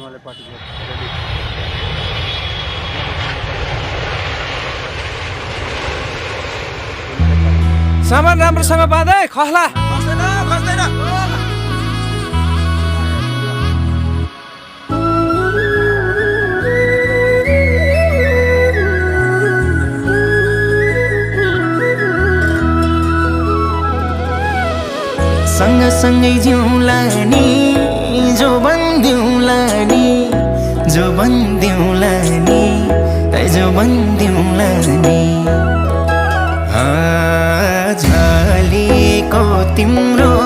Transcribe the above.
एमाले पार्टीको रेली सामान राम्रोसँग बाँधे खस्ला सँगसँगै जिउँला नि जो बन्दिउँला नि जो बन्दिउँला नि जो बन्दिउँला नि झलेको तिम्रो